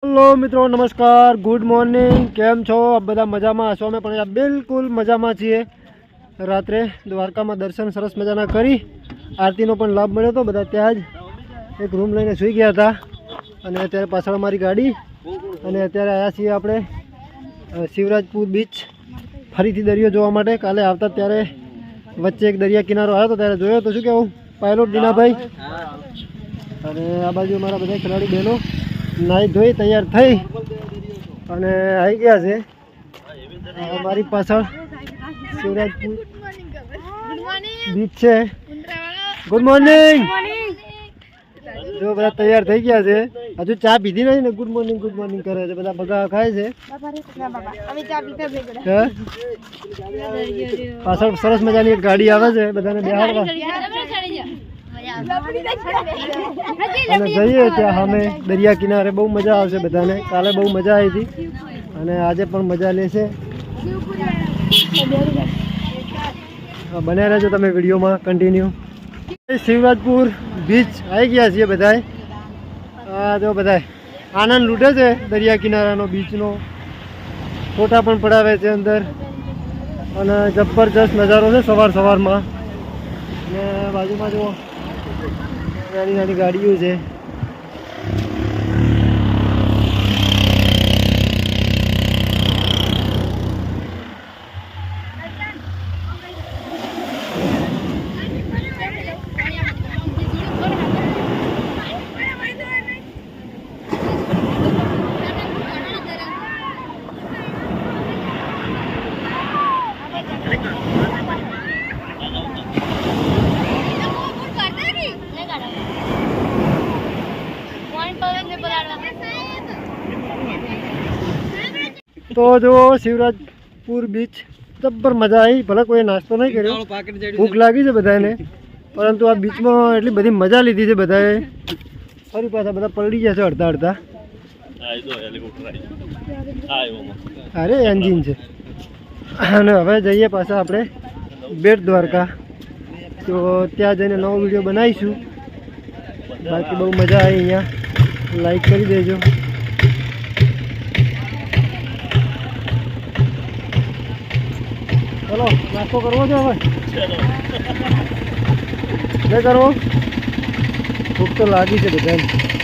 Hello मित्रों नमस्कार good morning केम छो बधा मजा में हशो अमे पण बिल्कुल मजा में छीए। रात्रे द्वारका में दर्शन सरस मजाना करी आरती नो पण लाभ मळ्यो तो बधा त्यां ज एक रूम लईने सुई गया था अने अत्यारे पाछळ अमारी गाड़ी अने अत्यारे आया छीए आपणे शिवराजपुर बीच फरीथी दरियो जोवा माटे। काले आवता त्यारे वच्चे एक दरिया किनारो आव्यो तो त्यारे जोयो तो शुं कहेवुं पायलोट दीना भाई अने आ बाजू मारा बधा खिलाड़ी बहनों नाई धोई तैयार थई अने आई गया छे। हमारी पाछळ शिवराजपुर बीच छे। गुड मॉर्निंग जो बधा तैयार थई गया छे हजू चा पीधी नहीं ने गुड मॉर्निंग करे छे बधा बगा खाय छे। पाछळ सरस मजानी एक गाड़ी आवे छे बधाने बेहाडवा અને જઈએ ત્યાં સામે દરિયા કિનારે બહુ મજા આવશે બધાને। કાલે બહુ મજા આવી હતી અને આજે પણ મજા લેશે। બન્યા રહેજો તમે વિડીયોમાં કન્ટિન્યુ। શિવરાજપુર બીચ આવી ગયા છીએ બધાએ। આ જો બધાએ આનંદ લૂંટે છે દરિયા કિનારાનો બીચનો ફોટા પણ પડાવે છે અંદર અને જબરજસ્ત નજારો છે સવારમાં। અને બાજુમાં જો नानी नानी गाड़ियों से तो जो शिवराजपुर बीच जब्बर मजा आई। भले कोई नास्तो नहीं कर्यो भूख लागी है बधाने परंतु आ बीच में एटली बधी मजा लीधी है बधाए। फरी पाछा बधा पलड़ी जशे अड़धा अरे एंजीन है। अने हवे जईए पाछा आपणे बेट द्वारका तो त्यां जईने नवो विडियो बनावीशुं। बाकी बहु मजा आई अहींया लाइक करी देजो। चलो नास्तो करवो छे हवे नहीं करवो भूख तो लागी छे बधाने।